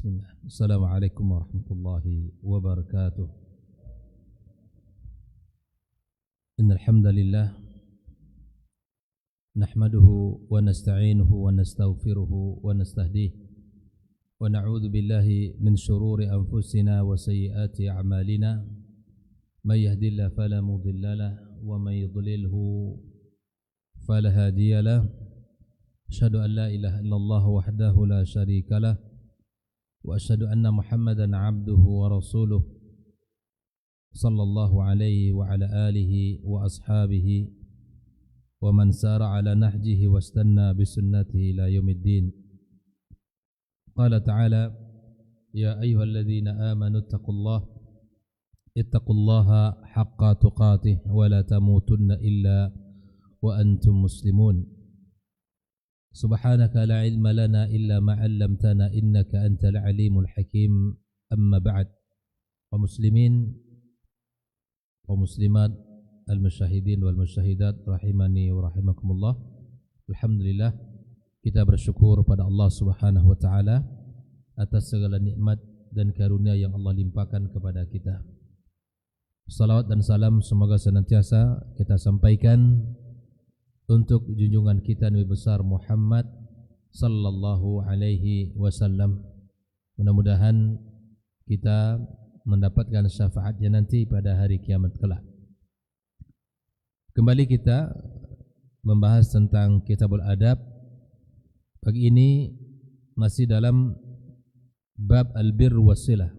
Bismillah. Assalamualaikum warahmatullahi wabarakatuh. Innal hamdalillah nahmaduhu wa nasta'inuhu wa nastaghfiruhu wa nastahdihi wa na'udzu billahi min shururi anfusina wa sayyiati a'malina. May yahdihillahu fala mudilla lahu wa may yudlilhu fala hadiya lahu. Asyhadu an la ilaha illallah wahdahu la syarika lahu wa asyhadu anna Muhammadan 'abduhu wa rasuluh sallallahu alaihi wa ala alihi wa ashabihi wa man sara ala nahjihi wastanna bisunnatihi ila yaumiddin. Qala ta'ala ya ayyuhalladzina amanu ittaqullaha haqqa tuqatih wa la tamutunna illa wa antum muslimun. Subhanaka la ilma lana illa ma 'allamtana innaka antal alimul hakim. Amma ba'd. Kaum muslimin, kaum muslimat, al-musyahidin wal musyahidat rahimani wa rahimakumullah. Alhamdulillah, kita bersyukur pada Allah Subhanahu wa taala atas segala nikmat dan karunia yang Allah limpahkan kepada kita. Salawat dan salam semoga senantiasa kita sampaikan untuk junjungan kita Nabi besar Muhammad sallallahu alaihi wasallam. Mudah-mudahan kita mendapatkan syafaatnya nanti pada hari kiamat kelak. Kembali kita membahas tentang Kitabul Adab. Pagi ini masih dalam bab al-birr wasilah,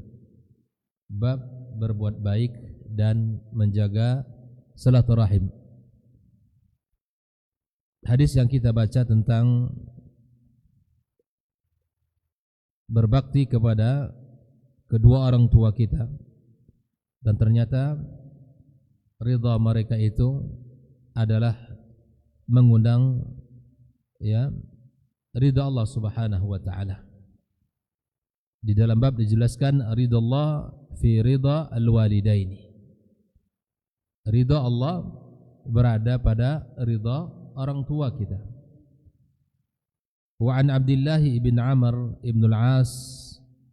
bab berbuat baik dan menjaga silaturahim. Hadis yang kita baca tentang berbakti kepada kedua orang tua kita, dan ternyata ridha mereka itu adalah mengundang ridha Allah Subhanahu wa taala. Di dalam bab dijelaskan ridha Allah fi ridha al-walidaini. Ridha Allah berada pada ridha orang tua kita. Wa an Abdullah ibn Amr ibn al-As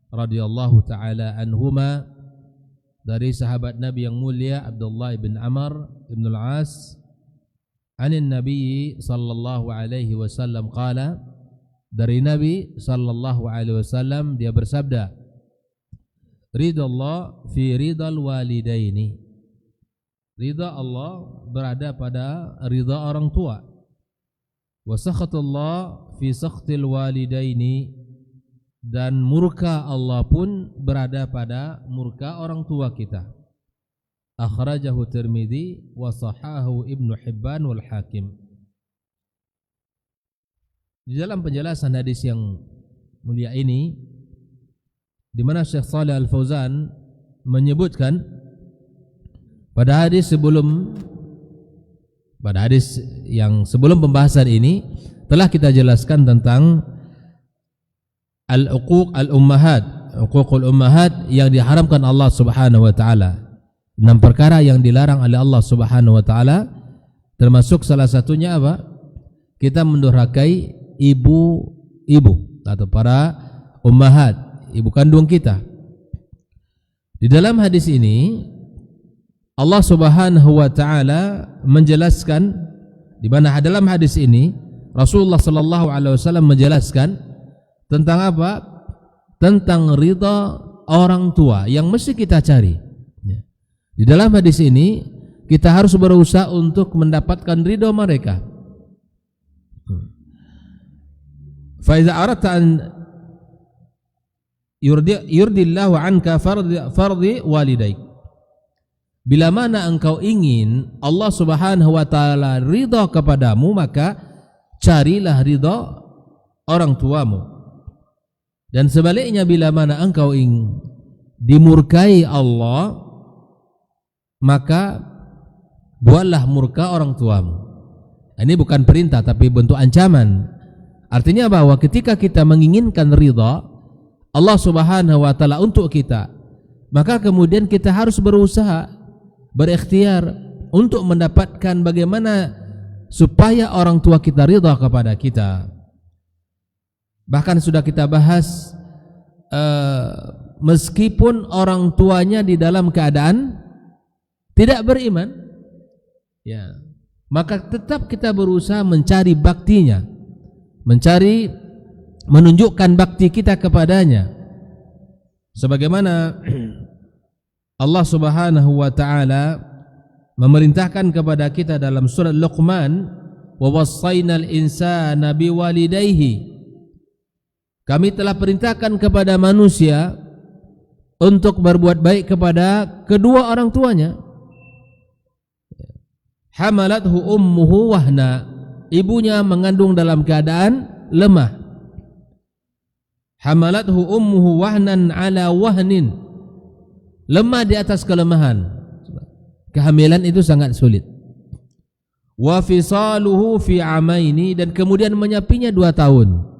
radhiyallahu taala anhuma, dari sahabat Nabi yang mulia Abdullah ibn Amr ibn al-As, anin Nabi sallallahu alaihi wasallam qala, dari Nabi sallallahu alaihi wasallam dia bersabda, ridha Allah fi ridal walidaini. Ridha Allah berada pada ridha orang tua. Wa sakhatullah fi sakhtil walidaini, dan murka Allah pun berada pada murka orang tua kita. Akhrajahu Tirmidzi wa sahahahu Ibnu Hibban wal Hakim. Di dalam penjelasan hadis yang mulia ini, di mana Syekh Shalih Al-Fauzan menyebutkan pada hadis yang sebelum pembahasan ini telah kita jelaskan tentang al-uquq al-ummahat, uququl ummahat yang diharamkan Allah Subhanahu wa taala. 6 perkara yang dilarang oleh Allah Subhanahu wa taala, termasuk salah satunya apa? Kita mendurhakai ibu atau para ummahat, ibu kandung kita. Di dalam hadis ini Allah Subhanahu wa taala menjelaskan, di mana dalam hadis ini Rasulullah sallallahu alaihi wasallam menjelaskan tentang apa? Tentang ridha orang tua yang mesti kita cari. Di dalam hadis ini kita harus berusaha untuk mendapatkan ridha mereka. Fa iza aradta an yurdillahu anka fardi walidaik. Bila mana engkau ingin Allah Subhanahu wa taala ridha kepadamu, maka carilah ridha orang tuamu. Dan sebaliknya, bila mana engkau ingin dimurkai Allah, maka buatlah murka orang tuamu. Ini bukan perintah tapi bentuk ancaman. Artinya bahwa ketika kita menginginkan ridha Allah Subhanahu wa taala untuk kita, maka kemudian kita harus berusaha, berikhtiar untuk mendapatkan bagaimana supaya orang tua kita ridha kepada kita. Bahkan sudah kita bahas meskipun orang tuanya di dalam keadaan tidak beriman, ya, maka tetap kita berusaha mencari baktinya, menunjukkan bakti kita kepadanya, sebagaimana Allah Subhanahu wa taala memerintahkan kepada kita dalam surat Luqman, wa wassaynal insana biwalidayhi, kami telah perintahkan kepada manusia untuk berbuat baik kepada kedua orang tuanya. Hamalathu ummuhu wahna, ibunya mengandung dalam keadaan lemah. Hamalathu ummuhu wahnan ala wahnin, lemah di atas kelemahan. Kehamilan itu sangat sulit. Wa fisaluhu fi amaini, dan kemudian menyapinya 2 tahun.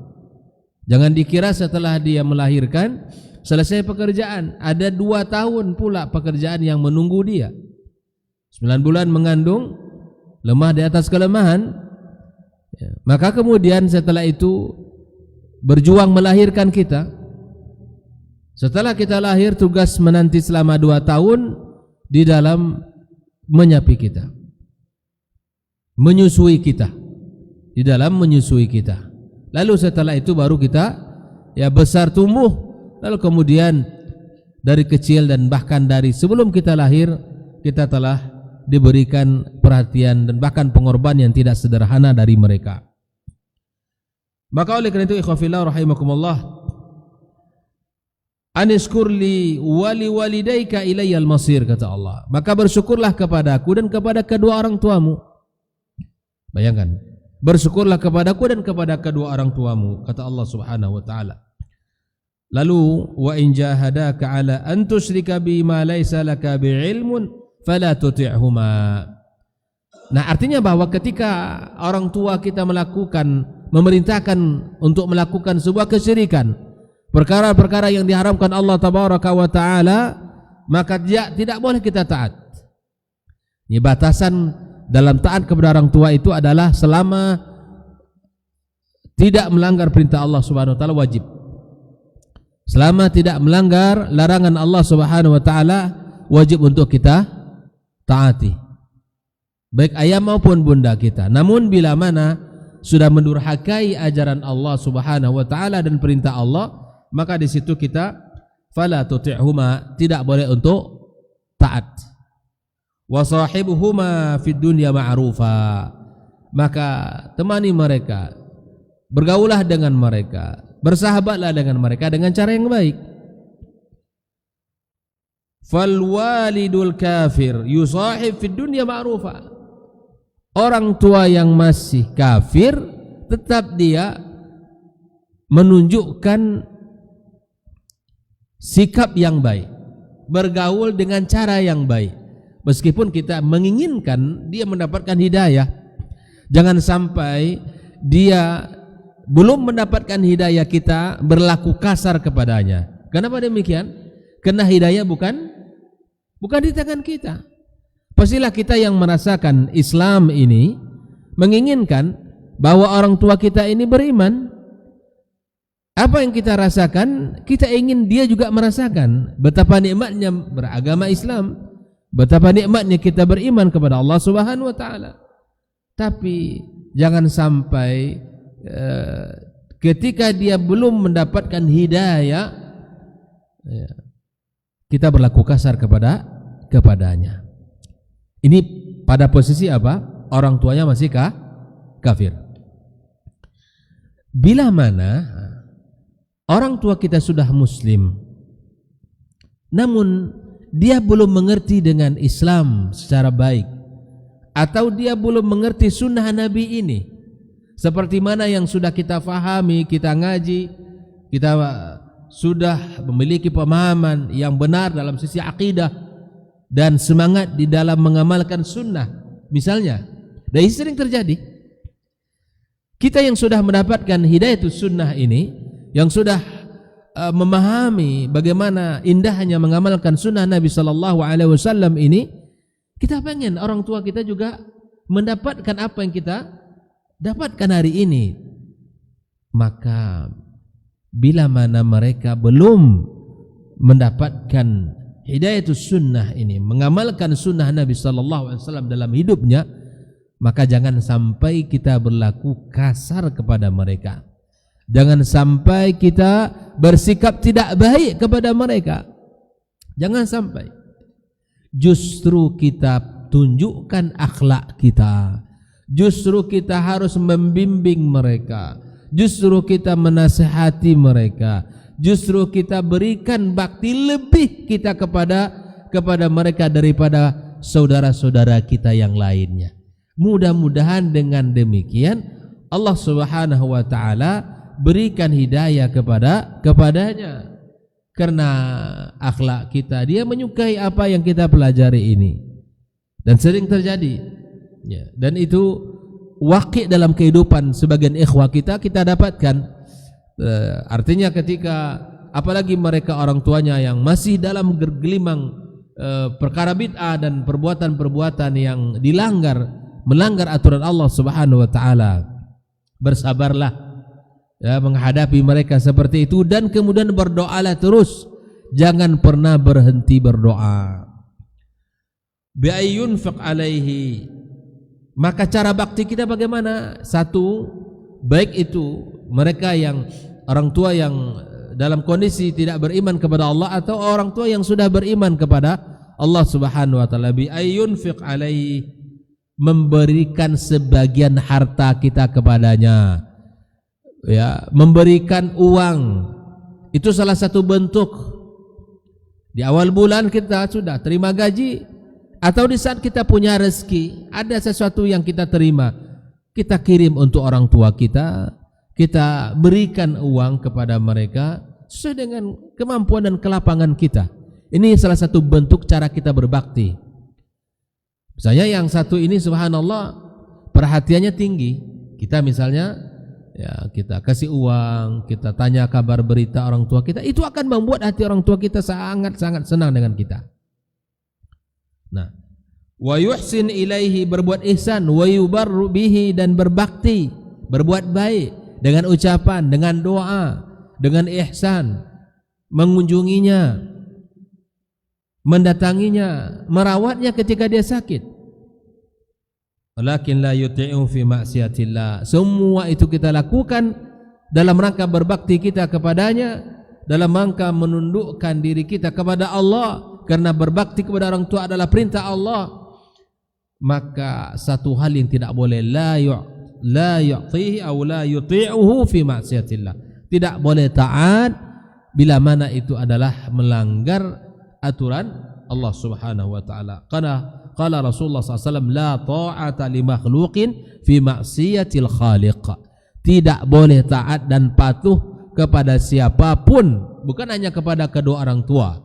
Jangan dikira setelah dia melahirkan selesai pekerjaan, ada 2 tahun pula pekerjaan yang menunggu dia. 9 bulan mengandung, lemah di atas kelemahan, ya. Maka kemudian setelah itu berjuang melahirkan kita. Setelah kita lahir, tugas menanti selama 2 tahun di dalam menyapi kita, menyusui kita, di dalam menyusui kita. Lalu setelah itu baru kita ya besar tumbuh. Lalu kemudian dari kecil dan bahkan dari sebelum kita lahir, kita telah diberikan perhatian dan bahkan pengorbanan yang tidak sederhana dari mereka. Maka oleh karena itu ikhwafillah rahimakumullah, aniskurli wali walidayka ilayyal masir, kata Allah. Maka bersyukurlah kepadaku dan kepada kedua orang tuamu. Bayangkan, bersyukurlah kepadaku dan kepada kedua orang tuamu, kata Allah Subhanahu wa taala. Lalu wa in jahadaka ala an tusyrika bima laysa laka bi'ilmun fala tuti'huma. Nah, artinya bahwa ketika orang tua kita memerintahkan untuk melakukan sebuah kesyirikan, perkara-perkara yang diharamkan Allah tabaraka wa taala, maka dia tidak boleh kita taat. Ini batasan dalam taat kepada orang tua itu adalah selama tidak melanggar perintah Allah Subhanahu wa taala, wajib. Selama tidak melanggar larangan Allah Subhanahu wa taala, wajib untuk kita taati, baik ayah maupun bunda kita. Namun bila mana sudah mendurhakai ajaran Allah Subhanahu wa taala dan perintah Allah, maka di situ kita fala tuti'huma, tidak boleh untuk taat. Wa sahibuhuma fid dunya ma'rufa, maka temani mereka, bergaulah dengan mereka, bersahabatlah dengan mereka dengan cara yang baik. Fal walidul kafir yusahib fid dunya ma'rufa, orang tua yang masih kafir tetap dia menunjukkan sikap yang baik, bergaul dengan cara yang baik. Meskipun kita menginginkan dia mendapatkan hidayah, jangan sampai dia belum mendapatkan hidayah kita berlaku kasar kepadanya. Kenapa demikian? Karena hidayah bukan di tangan kita. Pastilah kita yang merasakan Islam ini menginginkan bahwa orang tua kita ini beriman. Apa yang kita rasakan, kita ingin dia juga merasakan betapa nikmatnya beragama Islam, betapa nikmatnya kita beriman kepada Allah Subhanahu wa taala. Tapi jangan sampai ketika dia belum mendapatkan hidayah, kita berlaku kasar kepadanya. Ini pada posisi apa? Orang tuanya masih kafir. Bila mana orang tua kita sudah muslim, namun dia belum mengerti dengan Islam secara baik, atau dia belum mengerti sunnah Nabi ini seperti mana yang sudah kita fahami, kita ngaji, kita sudah memiliki pemahaman yang benar dalam sisi akidah dan semangat di dalam mengamalkan sunnah. Misalnya, dan ini sering terjadi, kita yang sudah mendapatkan hidayatus sunnah ini, yang sudah memahami bagaimana indahnya mengamalkan sunnah Nabi sallallahu alaihi wasallam ini, kita pengen orang tua kita juga mendapatkan apa yang kita dapatkan hari ini. Maka bila mana mereka belum mendapatkan hidayatus sunnah ini, mengamalkan sunnah Nabi sallallahu alaihi wasallam dalam hidupnya, maka jangan sampai kita berlaku kasar kepada mereka. Jangan sampai kita bersikap tidak baik kepada mereka. Jangan sampai. Justru kita tunjukkan akhlak kita. Justru kita harus membimbing mereka. Justru kita menasihati mereka. Justru kita berikan bakti lebih kita kepada mereka daripada saudara-saudara kita yang lainnya. Mudah-mudahan dengan demikian Allah Subhanahu wa taala berikan hidayah kepadanya, karena akhlak kita, dia menyukai apa yang kita pelajari ini, dan sering terjadi ya, dan itu waqi' dalam kehidupan sebagian ikhwah kita dapatkan. Artinya ketika apalagi mereka orang tuanya yang masih dalam gergelimang perkara bid'ah dan perbuatan-perbuatan yang melanggar aturan Allah Subhanahu wa taala, bersabarlah ya, menghadapi mereka seperti itu, dan kemudian berdoalah terus, jangan pernah berhenti berdoa. Bi ayyunfiq alaihi, maka cara bakti kita bagaimana? Satu, baik itu mereka yang orang tua yang dalam kondisi tidak beriman kepada Allah, atau orang tua yang sudah beriman kepada Allah Subhanahu wa taala. Bi ayyunfiq alaihi, memberikan sebagian harta kita kepadanya, ya, memberikan uang. Itu salah satu bentuk. Di awal bulan kita sudah terima gaji, atau di saat kita punya rezeki, ada sesuatu yang kita terima, kita kirim untuk orang tua kita, kita berikan uang kepada mereka sesuai dengan kemampuan dan kelapangan kita. Ini salah satu bentuk cara kita berbakti. Misalnya yang satu ini subhanallah perhatiannya tinggi, kita misalnya ya, kita kasih uang, kita tanya kabar berita orang tua kita, itu akan membuat hati orang tua kita sangat-sangat senang dengan kita. Nah, wa yuhsin ilaihi, berbuat ihsan, wa yubarru bihi, dan berbakti, berbuat baik dengan ucapan, dengan doa, dengan ihsan, mengunjunginya, mendatanginya, merawatnya ketika dia sakit. Walakin la yuti'u fi ma'siyatillah. Semua itu kita lakukan dalam rangka berbakti kita kepadanya, dalam rangka menundukkan diri kita kepada Allah, karena berbakti kepada orang tua adalah perintah Allah. Maka satu hal yang tidak boleh, la yu'tihi aw la yuti'uhu fi ma'siyatillah. Tidak boleh taat bila mana itu adalah melanggar aturan Allah Subhanahu wa taala. Qala Rasulullah SAW, la ta'ata li makhluqin fi ma'siyatil khaliq. Tidak boleh taat dan patuh kepada siapapun, bukan hanya kepada kedua orang tua.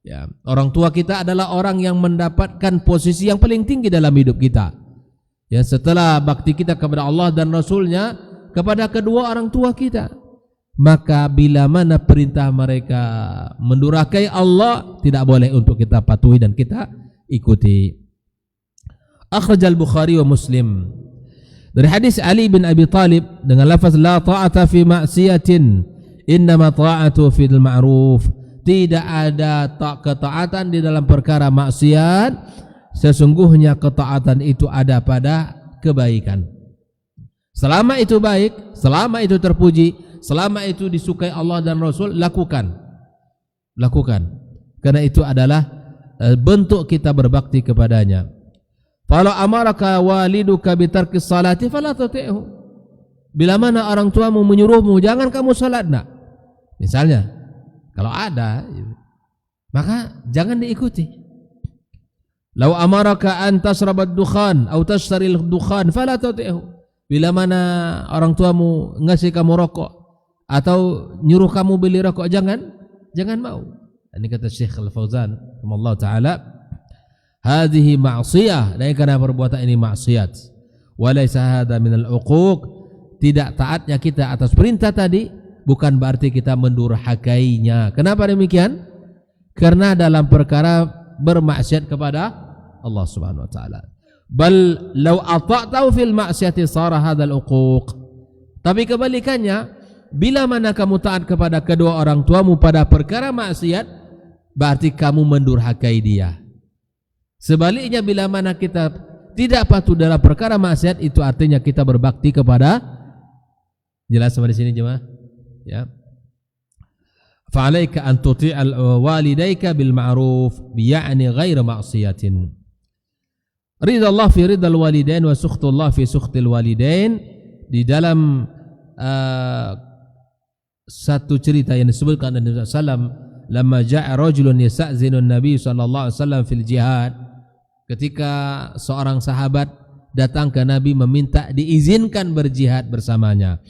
Ya, orang tua kita adalah orang yang mendapatkan posisi yang paling tinggi dalam hidup kita. Ya, setelah bakti kita kepada Allah dan Rasulnya, kepada kedua orang tua kita. Maka bila mana perintah mereka mendurhakai Allah, tidak boleh untuk kita patuhi dan kita ikuti. Akhrajal Bukhari wa Muslim dari hadis Ali bin Abi Talib dengan lafaz la ta'ata fi ma'siyatin innama ta'atu fil ma'ruf. Tidak ada ketaatan di dalam perkara maksiat, sesungguhnya ketaatan itu ada pada kebaikan. Selama itu baik, selama itu terpuji, selama itu disukai Allah dan Rasul, lakukan. Karena itu adalah bentuk kita berbakti kepadanya. Kalau amaraka waliduka bitarkis salati fala tuti'hu. Bila mana orang tuamu menyuruhmu jangan kamu salat, nak, misalnya, kalau ada, maka jangan diikuti. Lau amaraka an tasrabad dukhan atau tastaril dukhan fala tuti'hu. Bila mana orang tuamu ngasih kamu rokok atau nyuruh kamu beli rokok, jangan mau. Ini kata Syekh Al-Fauzan rahimahullah taala, hadhihi ma'siyah, dan karena perbuatan ini maksiat. Wa laisa hadza minal uquq. Tidak taatnya kita atas perintah tadi bukan berarti kita mendurhakainya. Kenapa demikian? Karena dalam perkara bermaksiat kepada Allah Subhanahu wa taala. Bal law ata'tahu fil ma'siyati sara hadzal uquq. Tapi kebalikannya, bila mana kamu taat kepada kedua orang tuamu pada perkara maksiat, berarti kamu mendurhakai dia. Sebaliknya bila mana kita tidak patuh dalam perkara maksiat, itu artinya kita berbakti kepada, jelas sampai di sini jemaah? Ya. Fa'alaika an tuti'al walidayka bil ma'ruf, ya'ni ghair ma'siyatin. Ridha Allah fi ridhal walidain wa sukhtullah fi sukhtil walidain. Di dalam satu cerita yang disebutkan Nabi SAW, lamma ja'a rajulun yasta'zinu Nabi SAW fil jihad, ketika seorang sahabat datang ke Nabi meminta diizinkan berjihad bersamanya.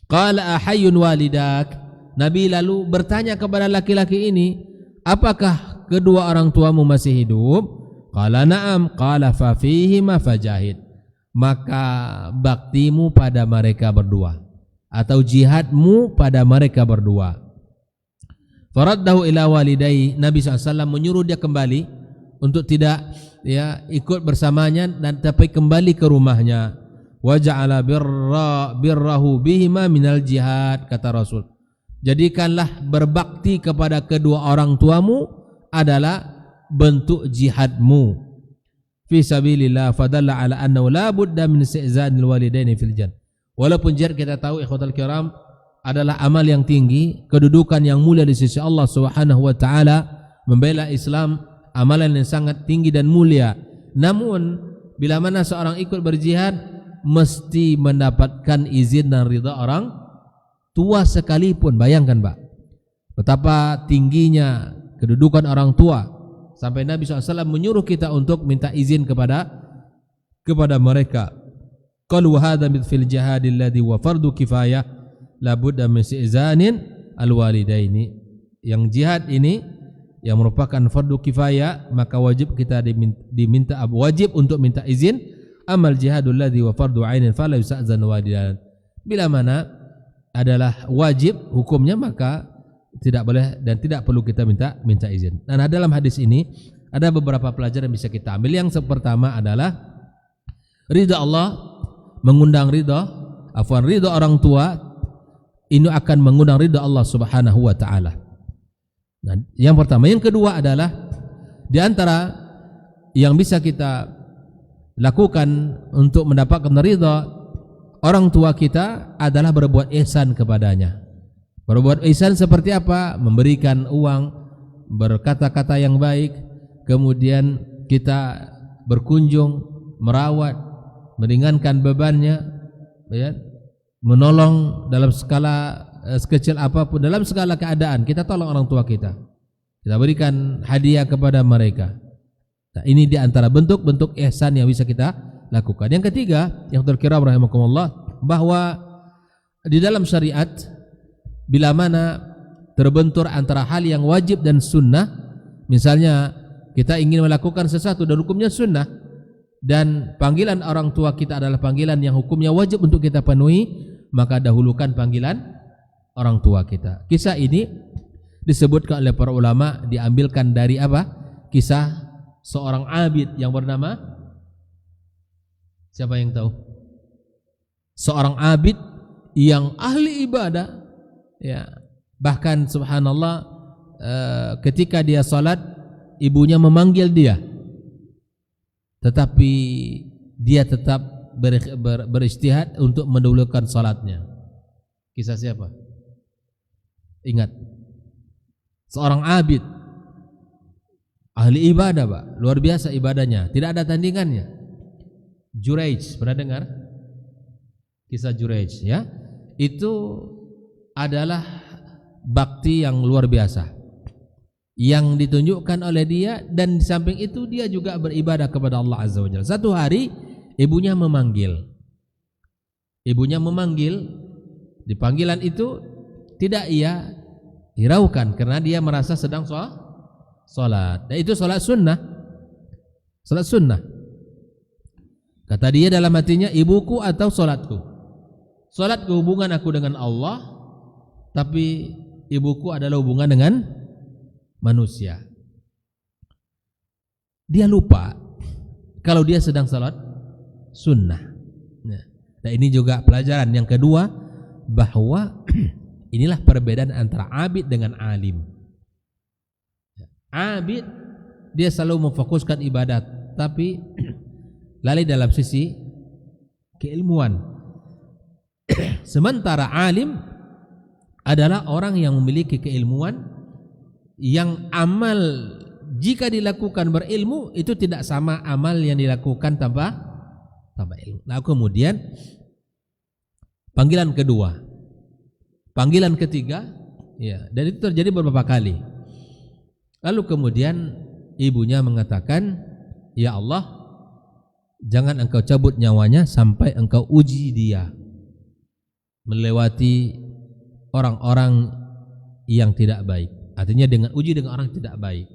Qala ahayyun walidak, Nabi lalu bertanya kepada laki-laki ini, apakah kedua orang tuamu masih hidup? Qala na'am. Qala fa fihima fajahid, maka baktimu pada mereka berdua atau jihadmu pada mereka berdua. Faraddahu ila walidai, Nabi SAW menyuruh dia kembali untuk tidak ikut bersamanya dan tapi kembali ke rumahnya. Wa ja'ala birrahu bihima minal jihad, kata Rasul. Jadikanlah berbakti kepada kedua orang tuamu adalah bentuk jihadmu fi sabilillah, fadalla ala annahu la budda min isti'zanil walidaini fil jannah. Walaupun jihad kita tahu ikhwatal kiram adalah amal yang tinggi, kedudukan yang mulia di sisi Allah Subhanahu wa taala, membela Islam amalan yang sangat tinggi dan mulia. Namun bila mana seorang ikut berjihad mesti mendapatkan izin dan ridha orang tua sekalipun. Bayangkan Pak, betapa tingginya kedudukan orang tua sampai Nabi SAW menyuruh kita untuk minta izin kepada mereka. Qalu hadha fil jihadil ladzi wa fardu kifayah la budda min isti'zanin alwalidaini. Yang jihad ini yang merupakan fardu kifayah, maka wajib kita wajib untuk minta izin. Amal jihadul ladzi wa fardu ainin fala yusta'zan walidain. Bila mana adalah wajib hukumnya, maka tidak boleh dan tidak perlu kita minta izin. Dan dalam hadis ini ada beberapa pelajaran yang bisa kita ambil. Yang pertama adalah ridha Allah mengundang ridha orang tua ini akan mengundang ridha Allah Subhanahu wa taala. Nah, yang pertama. Yang kedua adalah di antara yang bisa kita lakukan untuk mendapatkan ridha orang tua kita adalah berbuat ihsan kepadanya. Berbuat ihsan seperti apa? Memberikan uang, berkata-kata yang baik, kemudian kita berkunjung, merawat, meringankan bebannya, ya, menolong dalam skala sekecil apapun, dalam segala keadaan kita tolong orang tua kita. Kita berikan hadiah kepada mereka. Nah, ini di antara bentuk-bentuk ihsan yang bisa kita lakukan. Yang ketiga, yang terkira rahimakumullah, bahwa di dalam syariat bila mana terbentur antara hal yang wajib dan sunnah, misalnya kita ingin melakukan sesuatu dan hukumnya sunnah, dan panggilan orang tua kita adalah panggilan yang hukumnya wajib untuk kita penuhi, maka dahulukan panggilan orang tua kita. Kisah ini disebutkan oleh para ulama, diambilkan dari apa? Kisah seorang abid yang bernama, siapa yang tahu? Seorang abid yang ahli ibadah, ya, bahkan subhanallah, ketika dia salat ibunya memanggil dia, tetapi dia tetap beristihad untuk mendahulukan salatnya. Kisah siapa? Ingat, seorang abid ahli ibadah Pak, luar biasa ibadahnya, tidak ada tandingannya. Juraij, pernah dengar kisah Juraij? Ya, itu adalah bakti yang luar biasa yang ditunjukkan oleh dia, dan di samping itu dia juga beribadah kepada Allah Azza wa Jalla. Satu hari ibunya memanggil. Di panggilan itu tidak ia hiraukan karena dia merasa sedang salat. Dan itu salat sunnah. Salat sunnah. Kata dia dalam hatinya, ibuku atau salatku? Salatku hubungan aku dengan Allah, tapi ibuku adalah hubungan dengan manusia. Dia lupa kalau dia sedang salat sunnah. Nah, ini juga pelajaran yang kedua, bahwa Inilah perbedaan antara abid dengan alim. Abid dia selalu memfokuskan ibadat, tapi lalai dalam sisi keilmuan. Sementara alim adalah orang yang memiliki keilmuan, yang amal jika dilakukan berilmu itu tidak sama amal yang dilakukan tanpa ilmu. Nah, kemudian panggilan kedua, panggilan ketiga, ya, dan itu terjadi beberapa kali. Lalu kemudian ibunya mengatakan, ya Allah, jangan engkau cabut nyawanya sampai engkau uji dia melewati orang-orang yang tidak baik. Artinya dengan uji dengan orang yang tidak baik.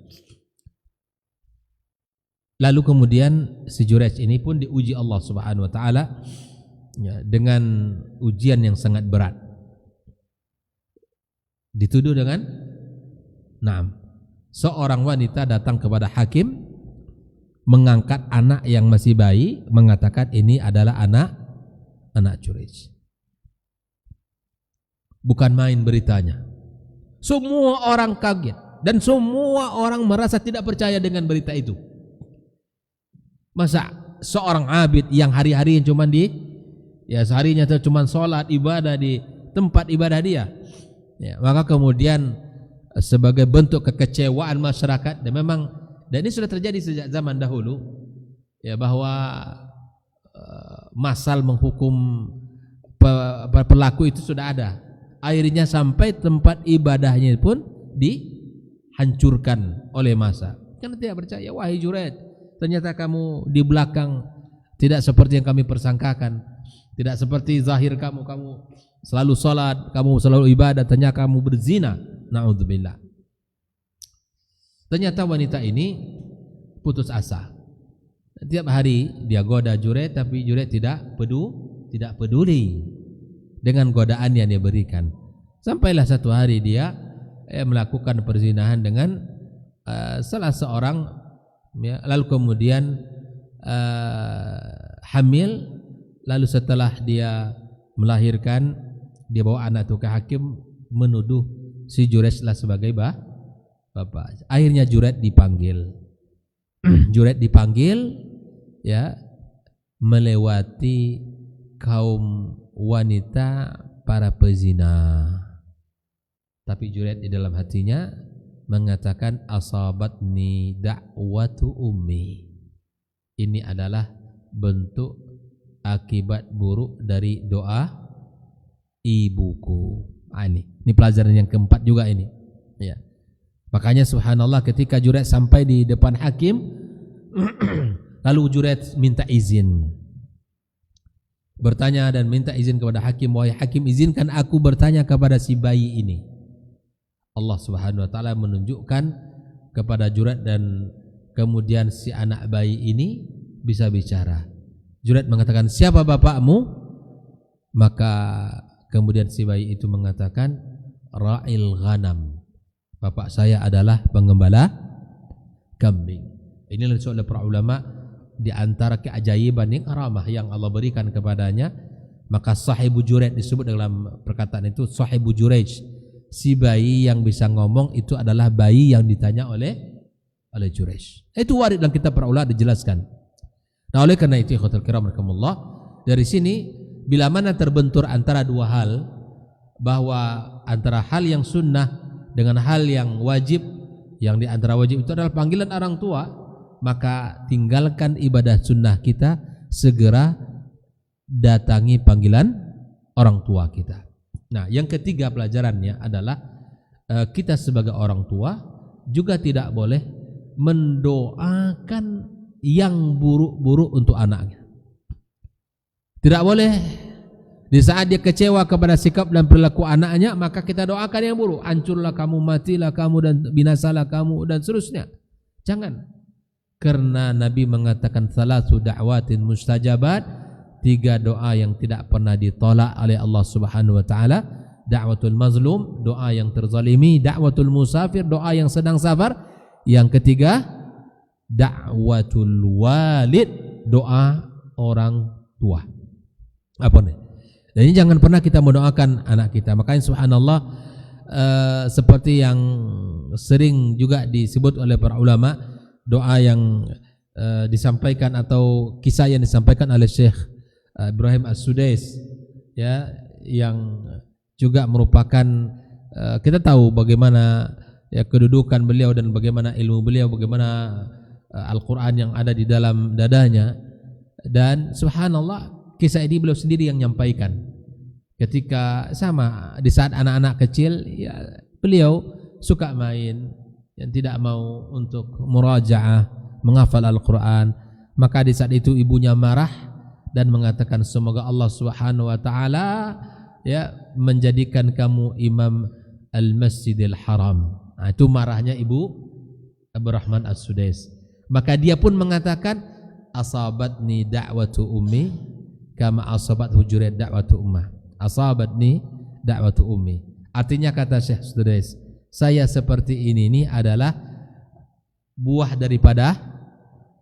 Lalu kemudian si Jurayj ini pun diuji Allah Subhanahu wa taala, ya, dengan ujian yang sangat berat. Dituduh dengan seorang wanita datang kepada hakim, mengangkat anak yang masih bayi, mengatakan ini adalah anak Jurayj. Bukan main beritanya. Semua orang kaget dan semua orang merasa tidak percaya dengan berita itu. Masa seorang abid yang hari-hari cuma seharinya cuma sholat ibadah di tempat ibadah dia, ya, maka kemudian sebagai bentuk kekecewaan masyarakat, dan ini sudah terjadi sejak zaman dahulu, ya, bahwa masal menghukum pelaku itu sudah ada. Akhirnya sampai tempat ibadahnya pun dihancurkan oleh masa. Karena tidak percaya, wahai Jurayj, ternyata kamu di belakang tidak seperti yang kami persangkakan, tidak seperti zahir kamu selalu sholat, kamu selalu ibadah, ternyata kamu berzina. Na'udzubillah. Ternyata wanita ini putus asa. Tiap hari dia goda Jurayj, tapi Jurayj tidak peduli dengan godaan yang dia berikan. Sampailah satu hari dia melakukan perzinahan dengan salah seorang, ya, lalu kemudian hamil. Lalu setelah dia melahirkan, dia bawa anak itu ke hakim, menuduh si Jurayj sebagai bapak. Akhirnya Jurayj dipanggil. Jurayj dipanggil, ya, melewati kaum wanita para pezina. Tapi Jurayj di dalam hatinya mengatakan, asabatni da'watu ummi. Ini adalah bentuk akibat buruk dari doa ibuku. Ini pelajaran yang keempat juga ini, ya. Makanya subhanallah, ketika Jurayj sampai di depan hakim lalu Jurayj minta izin, bertanya dan minta izin kepada hakim, wahai hakim, izinkan aku bertanya kepada si bayi ini. Allah Subhanahu wa taala menunjukkan kepada Jurayj dan kemudian si anak bayi ini bisa bicara. Jurayj mengatakan, siapa bapakmu? Maka kemudian si bayi itu mengatakan, ra'il ghanam. Bapak saya adalah pengembala kambing. Ini disebut oleh para ulama di antara keajaiban yang karamah yang Allah berikan kepadanya. Maka sahibu Jurayj disebut dalam perkataan itu sahibu Jurayj. Si bayi yang bisa ngomong itu adalah bayi yang ditanya oleh Jurayj. Itu warid dalam kitab para ulama dijelaskan. Nah, oleh karena itu ikhwatul kiram rahimakumullah, dari sini bila mana terbentur antara dua hal, bahwa antara hal yang sunnah dengan hal yang wajib, yang di antara wajib itu adalah panggilan orang tua, maka tinggalkan ibadah sunnah kita, segera datangi panggilan orang tua kita. Nah, yang ketiga pelajarannya adalah kita sebagai orang tua juga tidak boleh mendoakan yang buruk-buruk untuk anaknya. Tidak boleh di saat dia kecewa kepada sikap dan perilaku anaknya, maka kita doakan yang buruk, hancurlah kamu, matilah kamu, dan binasalah kamu, dan seterusnya. Jangan. Karena Nabi mengatakan salasu da'watin mustajabat, 3 doa yang tidak pernah ditolak oleh Allah Subhanahu wa taala. Da'watul mazlum, doa yang terzalimi. Da'watul musafir, doa yang sedang safar. Yang ketiga, da'watul walid, doa orang tua. Apa nih? Dan ini jangan pernah kita mendoakan anak kita. Makanya subhanallah, seperti yang sering juga disebut oleh para ulama, doa yang disampaikan atau kisah yang disampaikan oleh Syekh Ibrahim As-Sudais, ya, yang juga merupakan kita tahu bagaimana ya kedudukan beliau dan bagaimana ilmu beliau, bagaimana Al-Quran yang ada di dalam dadanya. Dan subhanallah, kisah ini beliau sendiri yang menyampaikan ketika sama di saat anak-anak kecil, ya, beliau suka main, yang tidak mau untuk murajaah, menghafal Al-Quran. Maka di saat itu ibunya marah dan mengatakan, semoga Allah Subhanahu wa taala ya menjadikan kamu imam Al-Masjidil Haram. Nah, itu marahnya ibu Abdurrahman As-Sudais. Maka dia pun mengatakan, asabatni da'watu ummi kama asabat hujurat da'watu ummah. Asabatni da'watu ummi. Artinya kata Syekh Sudais, saya seperti ini adalah buah daripada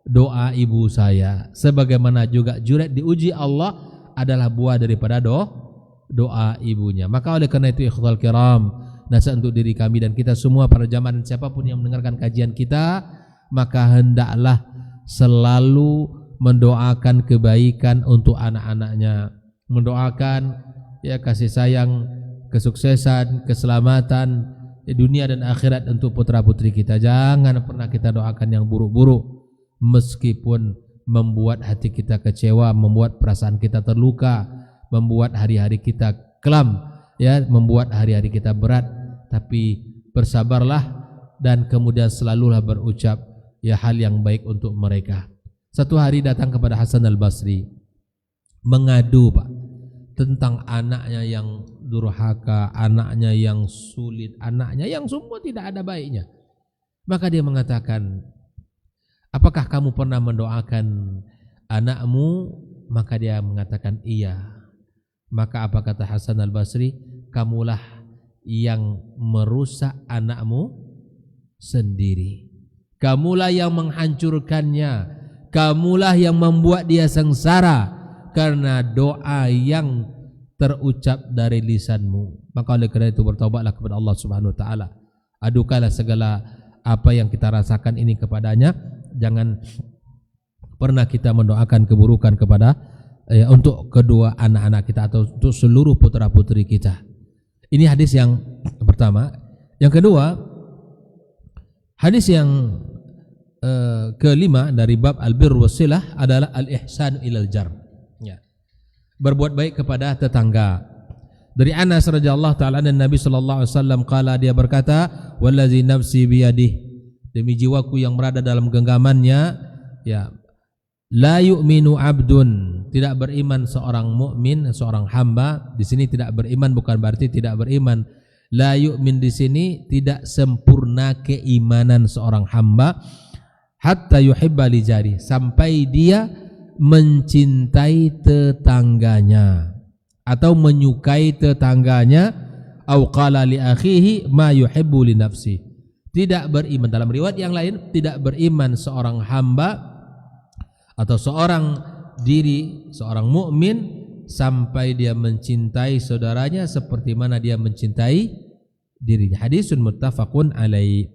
doa ibu saya. Sebagaimana juga Jurat diuji Allah adalah buah daripada doa ibunya. Maka oleh karena itu ikhwatal kiram, nasihat untuk diri kami dan kita semua para jamaah dan siapapun yang mendengarkan kajian kita, maka hendaklah selalu mendoakan kebaikan untuk anak-anaknya, mendoakan ya kasih sayang, kesuksesan, keselamatan di dunia dan akhirat untuk putra-putri kita. Jangan pernah kita doakan yang buruk-buruk, meskipun membuat hati kita kecewa, membuat perasaan kita terluka, membuat hari-hari kita kelam, ya, membuat hari-hari kita berat. Tapi bersabarlah dan kemudian selalulah berucap ya hal yang baik untuk mereka. Satu hari datang kepada Hasan Al-Basri mengadu, Pak, tentang anaknya yang durhaka, anaknya yang sulit, anaknya yang semua tidak ada baiknya. Maka dia mengatakan, apakah kamu pernah mendoakan anakmu? Maka dia mengatakan iya. Maka apa kata Hasan Al-Basri? Kamulah yang merusak anakmu sendiri. Kamulah yang menghancurkannya. Kamulah yang membuat dia sengsara karena doa yang terucap dari lisanmu. Maka oleh kerana itu bertaubatlah kepada Allah Subhanahu wa taala. Adukanlah segala apa yang kita rasakan ini kepadanya. Jangan pernah kita mendoakan keburukan kepada untuk kedua anak-anak kita atau untuk seluruh putra-putri kita. Ini hadis yang pertama. Yang kedua, hadis yang kelima dari bab al-birr wasilah adalah al-ihsan ilal jar. Ya. Berbuat baik kepada tetangga. Dari Anas radhiyallahu taala dan Nabi sallallahu alaihi wasallam qala, dia berkata, wallazi nafsi biyadihi, demi jiwaku yang berada dalam genggamannya, ya, la yu'minu abdun, tidak beriman seorang mukmin, seorang hamba. Di sini tidak beriman bukan berarti tidak beriman. La yu'min di sini tidak sempurna keimanan seorang hamba, hatta yuhibba li jari, sampai dia mencintai tetangganya atau menyukai tetangganya, au qala li akhihi ma yuhibbu li nafsi. Tidak beriman, dalam riwayat yang lain, tidak beriman seorang hamba atau seorang diri, seorang mukmin sampai dia mencintai saudaranya seperti mana dia mencintai dirinya. Hadisun muttafaqun alaih.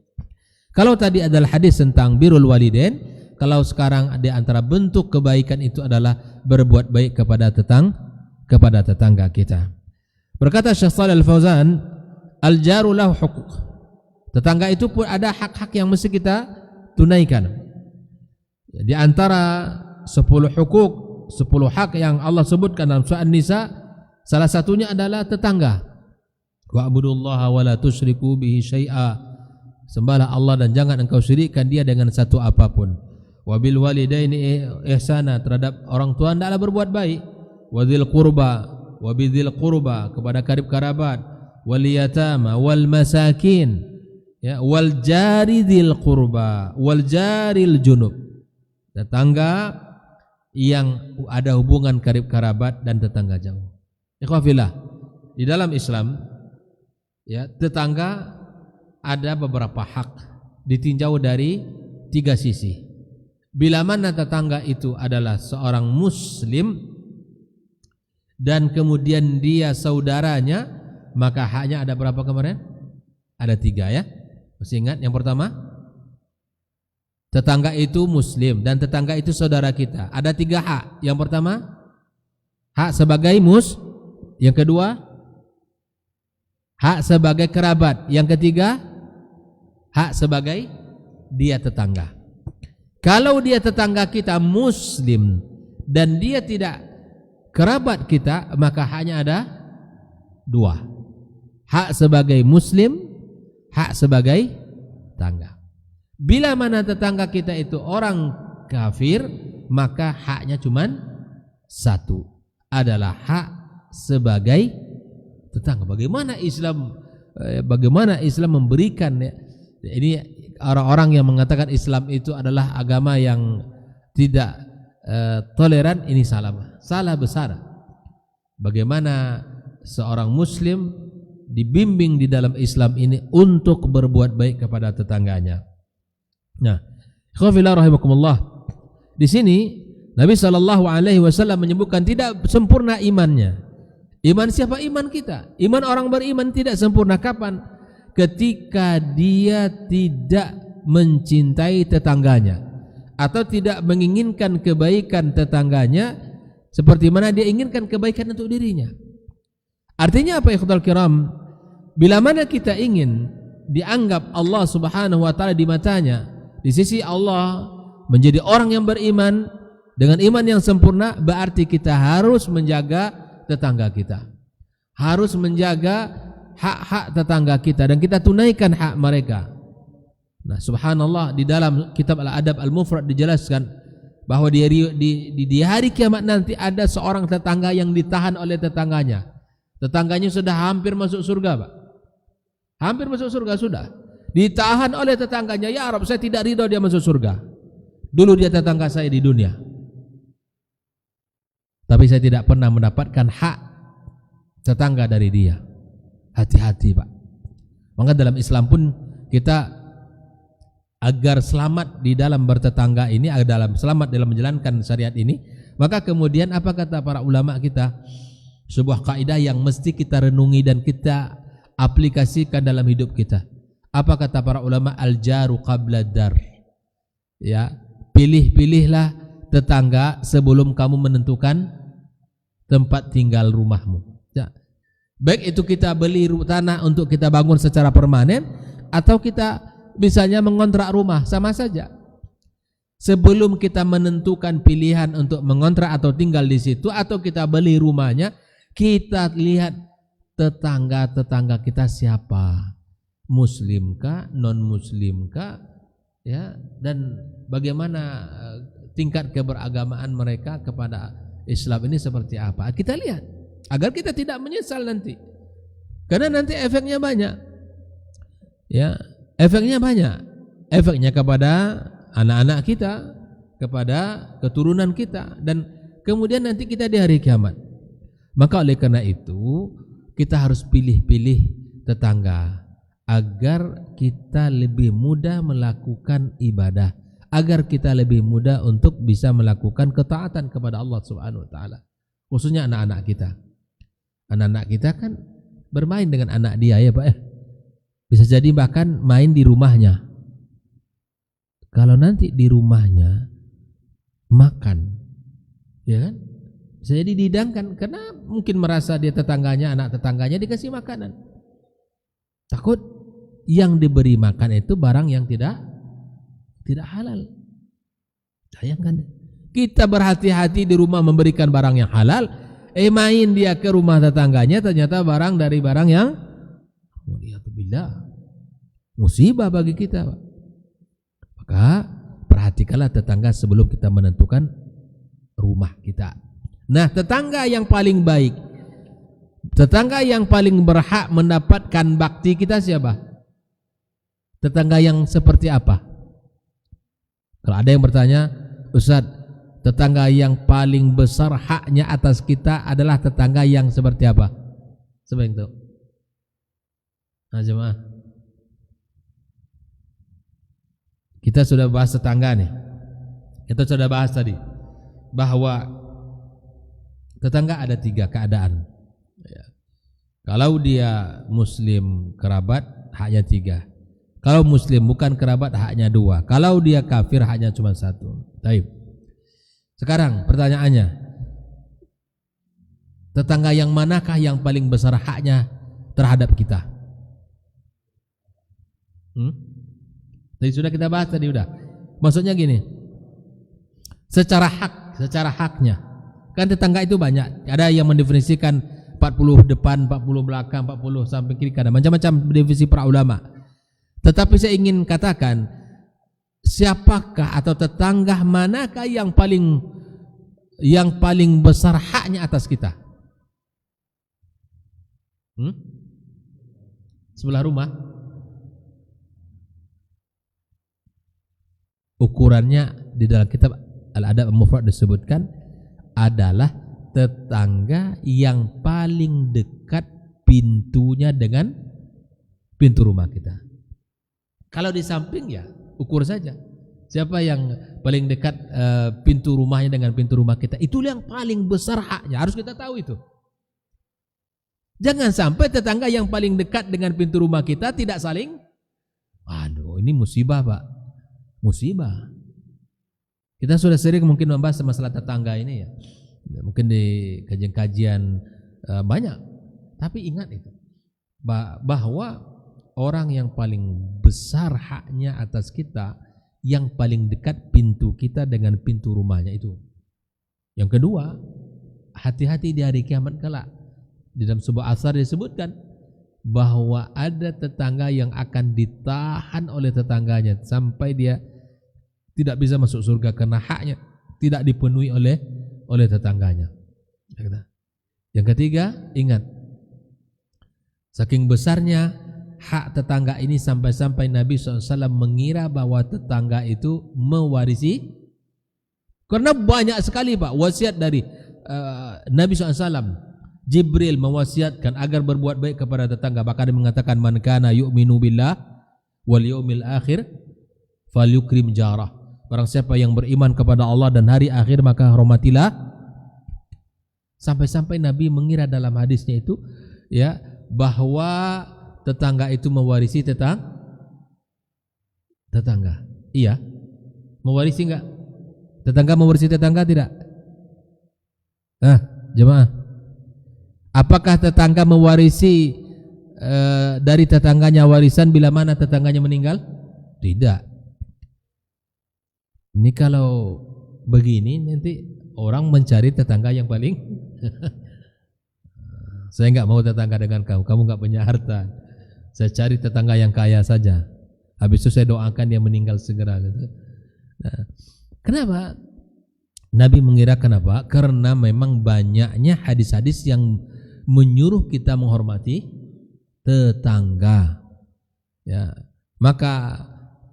Kalau tadi adalah hadis tentang birrul walidain, kalau sekarang di antara bentuk kebaikan itu adalah berbuat baik kepada tetangga kita. Berkata Syekh Shalih Al-Fauzan, al-jaru lahu huquq. Tetangga itu pun ada hak-hak yang mesti kita tunaikan. Di antara 10 hukuk, 10 hak yang Allah sebutkan dalam surah An-Nisa, salah satunya adalah tetangga. Wa'budullaha wa la tusyriku bihi syai'a. Sembahlah Allah dan jangan engkau syirikkan dia dengan satu apapun. Wa bil walidaini ihsana, terhadap orang tua hendaklah berbuat baik. Wa dzil qurba, wa bidzil qurba, kepada karib kerabat, wal yatama wal masakin, ya, wal jari dzil qurba wal jaril junub, tetangga yang ada hubungan karib kerabat dan tetangga jauh. Ikhwafillah, di dalam Islam, ya, tetangga ada beberapa hak ditinjau dari 3 sisi. Bila mana tetangga itu adalah seorang muslim, dan kemudian dia saudaranya, maka haknya ada berapa kemarin? Ada 3 ya. Masih ingat yang pertama? Tetangga itu muslim dan tetangga itu saudara kita. Ada 3 hak. Yang pertama, hak sebagai yang kedua, hak sebagai kerabat. Yang ketiga, hak sebagai dia tetangga. Kalau dia tetangga kita muslim dan dia tidak kerabat kita, maka haknya ada 2. Hak sebagai muslim, hak sebagai tetangga. Bila mana tetangga kita itu orang kafir, maka haknya cuman 1, adalah hak sebagai tetangga. Bagaimana Islam memberikan ya, ini orang-orang yang mengatakan Islam itu adalah agama yang tidak toleran, ini salah besar. Bagaimana seorang muslim dibimbing di dalam Islam ini untuk berbuat baik kepada tetangganya. Nah, ikhwafillah rahimakumullah. Di sini Nabi SAW menyebutkan tidak sempurna imannya. Iman siapa? Iman kita. Iman orang beriman tidak sempurna kapan? Ketika dia tidak mencintai tetangganya atau tidak menginginkan kebaikan tetangganya seperti mana dia inginkan kebaikan untuk dirinya. Artinya apa, ikhwatal kiram? Bila mana kita ingin dianggap Allah Subhanahu wa taala di matanya, di sisi Allah, menjadi orang yang beriman dengan iman yang sempurna, berarti kita harus menjaga tetangga kita. Harus menjaga hak-hak tetangga kita dan kita tunaikan hak mereka. Nah, subhanallah, di dalam kitab Al-Adab Al-Mufrad dijelaskan bahwa di hari kiamat nanti ada seorang tetangga yang ditahan oleh tetangganya. Tetangganya sudah hampir masuk surga, Pak. Hampir masuk surga sudah. Ditahan oleh tetangganya, ya Arab, saya tidak ridho dia masuk surga. Dulu dia tetangga saya di dunia, tapi saya tidak pernah mendapatkan hak tetangga dari dia. Hati-hati, Pak. Maka dalam Islam pun kita agar selamat di dalam bertetangga ini, agar selamat dalam menjalankan syariat ini, maka kemudian apa kata para ulama kita? Sebuah kaidah yang mesti kita renungi dan kita aplikasikan dalam hidup kita. Apa kata para ulama? Al-jaru qabla dar. Ya, pilih-pilihlah tetangga sebelum kamu menentukan tempat tinggal rumahmu. Ya. Baik itu kita beli tanah untuk kita bangun secara permanen atau kita misalnya mengontrak rumah, sama saja. Sebelum kita menentukan pilihan untuk mengontrak atau tinggal di situ atau kita beli rumahnya, kita lihat tetangga-tetangga kita siapa, muslimkah, non muslimkah, ya, dan bagaimana tingkat keberagamaan mereka kepada Islam ini seperti apa. Kita lihat agar kita tidak menyesal nanti, karena nanti efeknya banyak, ya, efeknya banyak, efeknya kepada anak-anak kita, kepada keturunan kita, dan kemudian nanti kita di hari kiamat. Maka oleh karena itu kita harus pilih-pilih tetangga agar kita lebih mudah melakukan ibadah, agar kita lebih mudah untuk bisa melakukan ketaatan kepada Allah Subhanahu wa taala. Khususnya anak-anak kita. Anak-anak kita kan bermain dengan anak dia, ya Pak, ya. Bisa jadi bahkan main di rumahnya. Kalau nanti di rumahnya makan, ya kan? Bisa jadi dihidangkan karena mungkin merasa dia tetangganya, anak tetangganya dikasih makanan. Takut yang diberi makan itu barang yang tidak halal. Sayangkan. Kita berhati-hati di rumah memberikan barang yang halal, main dia ke rumah tetangganya ternyata barang dari barang yang waliyatubillah, musibah bagi kita, Pak. Maka perhatikanlah tetangga sebelum kita menentukan rumah kita. Nah, tetangga yang paling baik, tetangga yang paling berhak mendapatkan bakti kita siapa? Tetangga yang seperti apa? Kalau ada yang bertanya, Ustaz, tetangga yang paling besar haknya atas kita adalah tetangga yang seperti apa? Seperti itu. Nah, jemaah, kita sudah bahas tetangga nih. Kita sudah bahas tadi bahwa Tetangga ada 3 keadaan. Ya. Kalau dia muslim kerabat, haknya 3. Kalau muslim bukan kerabat, haknya 2. Kalau dia kafir, haknya cuma 1. Baik. Sekarang pertanyaannya, tetangga yang manakah yang paling besar haknya terhadap kita? Tadi sudah kita bahas tadi udah. Maksudnya gini, secara haknya. Kan tetangga itu banyak. Ada yang mendefinisikan 40 depan, 40 belakang, 40 samping kiri kanan. Macam-macam definisi para ulama. Tetapi saya ingin katakan, siapakah atau tetangga manakah yang paling besar haknya atas kita? Sebelah rumah. Ukurannya di dalam kitab Al-Adab Al-Mufrad disebutkan adalah tetangga yang paling dekat pintunya dengan pintu rumah kita. Kalau di samping ya ukur saja. Siapa yang paling dekat pintu rumahnya dengan pintu rumah kita, itulah yang paling besar haknya. Harus kita tahu itu. Jangan sampai tetangga yang paling dekat dengan pintu rumah kita tidak saling. Aduh, ini musibah, Pak. Musibah. Kita sudah sering mungkin membahas masalah tetangga ini ya. Mungkin di kajian-kajian banyak. Tapi ingat itu, bahwa orang yang paling besar haknya atas kita, yang paling dekat pintu kita dengan pintu rumahnya itu. Yang kedua, hati-hati di hari kiamat kelak. Di dalam sebuah asar disebutkan bahwa ada tetangga yang akan ditahan oleh tetangganya sampai dia tidak bisa masuk surga karena haknya tidak dipenuhi oleh tetangganya. Yang ketiga, ingat, saking besarnya hak tetangga ini sampai-sampai Nabi SAW mengira bahwa tetangga itu mewarisi, karena banyak sekali Pak wasiat dari Nabi SAW. Jibril mewasiatkan agar berbuat baik kepada tetangga. Bahkan dia mengatakan, man kana yu'minu billah wal yawmil akhir falyukrim jarah. Barang siapa yang beriman kepada Allah dan hari akhir, maka hormatilah. Sampai-sampai Nabi mengira dalam hadisnya itu ya, bahwa tetangga itu mewarisi tetangga. Iya. Mewarisi enggak? Tetangga mewarisi tetangga tidak? Jemaah. Apakah tetangga mewarisi dari tetangganya warisan bila mana tetangganya meninggal? Tidak. Ini kalau begini nanti orang mencari tetangga yang paling saya enggak mau tetangga dengan kamu enggak punya harta. Saya cari tetangga yang kaya saja. Habis itu saya doakan dia meninggal segera gitu. Nah, kenapa? Nabi mengira kenapa? Karena memang banyaknya hadis-hadis yang menyuruh kita menghormati tetangga. Ya, maka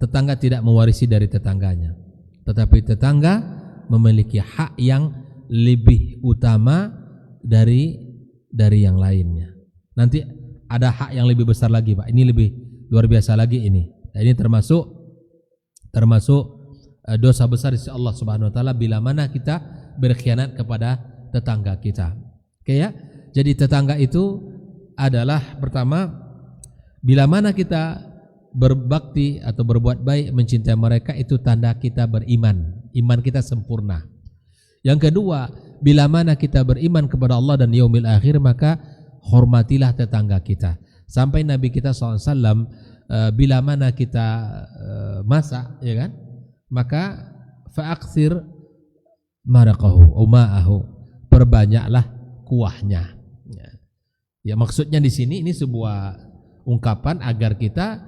tetangga tidak mewarisi dari tetangganya, tetapi tetangga memiliki hak yang lebih utama dari yang lainnya. Nanti ada hak yang lebih besar lagi, Pak. Ini lebih luar biasa lagi ini. Nah, ini termasuk dosa besar di sisi Allah Subhanahu wa taala bila mana kita berkhianat kepada tetangga kita. Oke ya? Jadi tetangga itu adalah pertama, bila mana kita berbakti atau berbuat baik mencintai mereka, itu tanda kita beriman, iman kita sempurna. Yang kedua, bila mana kita beriman kepada Allah dan yaumil akhir, maka hormatilah tetangga kita. Sampai Nabi kita SAW bila mana kita masak, ya kan, maka fa'aksir maraqahu uma'ahu, perbanyaklah kuahnya. Ya, maksudnya di sini ini sebuah ungkapan agar kita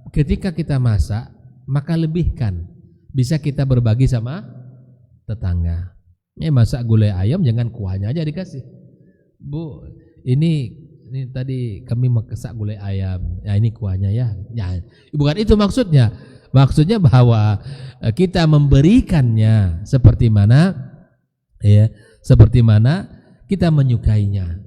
ketika kita masak maka lebihkan, bisa kita berbagi sama tetangga. Masak gulai ayam jangan kuahnya aja dikasih. Bu, ini tadi kami masak gulai ayam. Ya ini kuahnya ya. Ya, bukan itu maksudnya. Maksudnya bahwa kita memberikannya seperti mana ya, seperti mana kita menyukainya.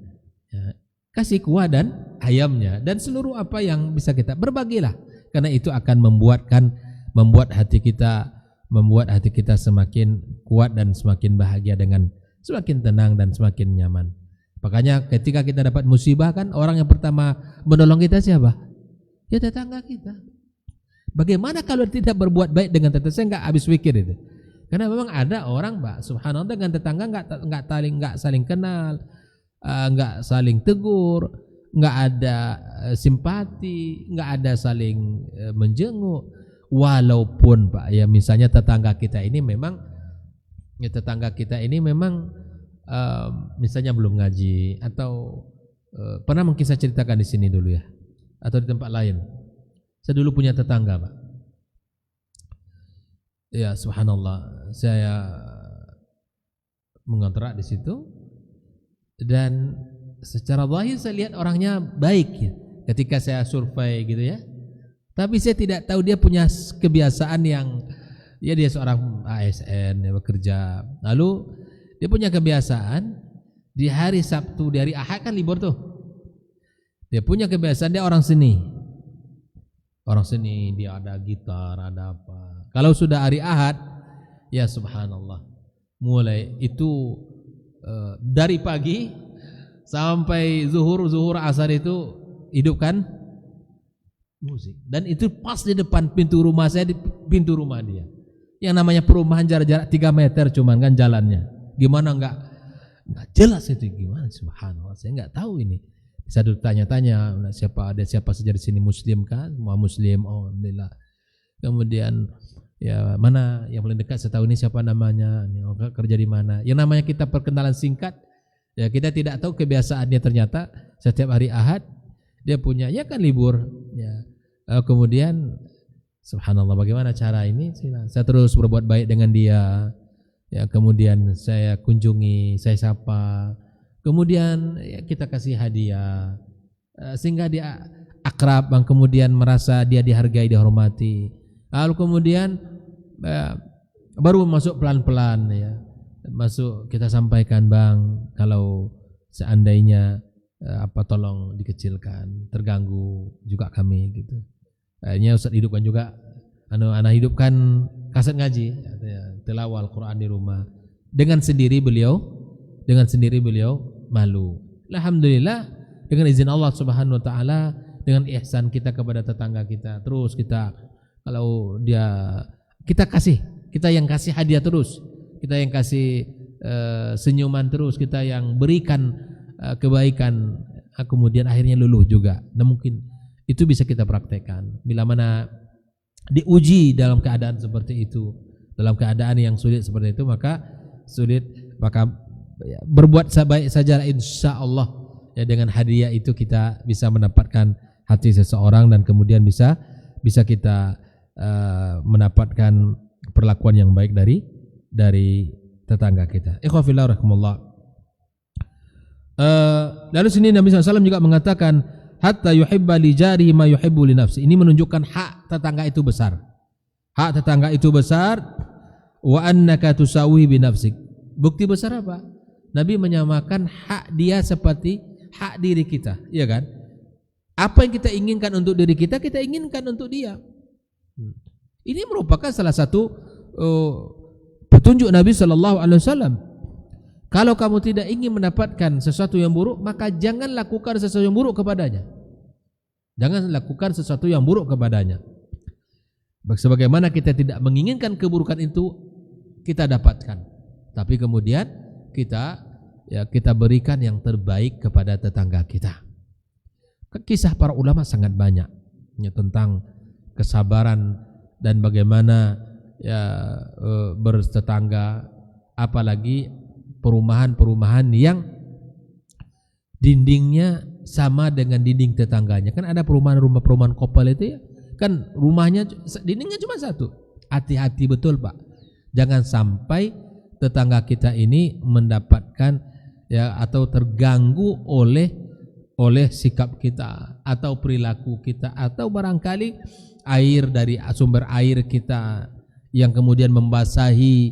Ya, kasih kuah dan ayamnya dan seluruh apa yang bisa kita berbagilah, karena itu akan membuat hati kita semakin kuat dan semakin bahagia dengan semakin tenang dan semakin nyaman. Makanya ketika kita dapat musibah kan orang yang pertama menolong kita siapa? Ya tetangga kita. Bagaimana kalau tidak berbuat baik dengan tetangga? Saya nggak habis pikir itu. Karena memang ada orang, Mbak, subhanallah, dengan tetangga nggak saling kenal, nggak saling tegur, nggak ada simpati, nggak ada saling menjenguk. Walaupun Pak ya misalnya tetangga kita ini memang misalnya belum ngaji atau pernah mungkin saya ceritakan di sini dulu ya atau di tempat lain. Saya dulu punya tetangga, Pak. Ya subhanallah, saya mengontrak di situ dan secara zahir saya lihat orangnya baik ya, ketika saya survei gitu ya. Tapi saya tidak tahu dia punya kebiasaan yang ya dia seorang ASN yang bekerja. Lalu dia punya kebiasaan di hari Sabtu, di hari Ahad kan libur tuh. Dia punya kebiasaan dia orang seni. Orang seni, dia ada gitar, ada apa. Kalau sudah hari Ahad, ya subhanallah. Mulai itu dari pagi sampai zuhur asar itu hidupkan musik. Dan itu pas di depan pintu rumah saya, di pintu rumah dia. Yang namanya perumahan jarak 3 meter cuman kan jalannya. Gimana enggak jelas itu gimana, subhanallah. Saya enggak tahu ini. Bisa dulu tanya-tanya ada siapa saja di sini muslim kan? Semua muslim, oh alhamdulillah. Kemudian ya mana yang paling dekat setahu ini siapa namanya, kerja di mana. Yang namanya kita perkenalan singkat, ya kita tidak tahu kebiasaannya ternyata setiap hari Ahad dia punya ya kan libur ya. Kemudian subhanallah bagaimana cara ini? Saya terus berbuat baik dengan dia. Ya kemudian saya kunjungi, saya sapa. Kemudian ya, kita kasih hadiah sehingga dia akrab, kemudian merasa dia dihargai, dihormati. Lalu kemudian baru masuk pelan-pelan ya. Masuk kita sampaikan, Bang, kalau seandainya tolong dikecilkan, terganggu juga kami gitu. Akhirnya Ustaz hidupkan juga anak hidupkan kaset ngaji ya, tilawah Al-Qur'an di rumah. Dengan sendiri beliau malu. Alhamdulillah dengan izin Allah Subhanahu wa taala, dengan ihsan kita kepada tetangga kita, terus kita kalau kita yang kasih hadiah terus, kita yang kasih senyuman terus, kita yang berikan kebaikan, kemudian akhirnya luluh juga. Nah mungkin itu bisa kita praktekkan bila mana diuji dalam keadaan seperti itu, dalam keadaan yang sulit seperti itu, maka berbuat baik saja insya Allah ya, dengan hadiah itu kita bisa mendapatkan hati seseorang dan kemudian bisa kita mendapatkan perlakuan yang baik dari tetangga kita. Ikhwafillah rahimakumullah. Lalu sini Nabi SAW juga mengatakan hatta yuhibba li jarihi ma yuhibbu li nafsi. Ini menunjukkan hak tetangga itu besar. Hak tetangga itu besar, wa annaka tusawi bi nafsik. Bukti besar apa? Nabi menyamakan hak dia seperti hak diri kita, iya kan? Apa yang kita inginkan untuk diri kita, kita inginkan untuk dia. Ini merupakan salah satu petunjuk Nabi SAW. Kalau kamu tidak ingin mendapatkan sesuatu yang buruk, maka jangan lakukan sesuatu yang buruk kepadanya. Jangan lakukan sesuatu yang buruk kepadanya. Sebagaimana kita tidak menginginkan keburukan itu kita dapatkan, tapi kemudian kita berikan yang terbaik kepada tetangga kita. Kisah para ulama sangat banyak ya, tentang kesabaran dan bagaimana ya bertetangga, apalagi perumahan-perumahan yang dindingnya sama dengan dinding tetangganya. Kan ada perumahan kopel itu ya, kan rumahnya dindingnya cuma satu. Hati-hati betul Pak, jangan sampai tetangga kita ini mendapatkan ya atau terganggu oleh sikap kita atau perilaku kita, atau barangkali air dari sumber air kita yang kemudian membasahi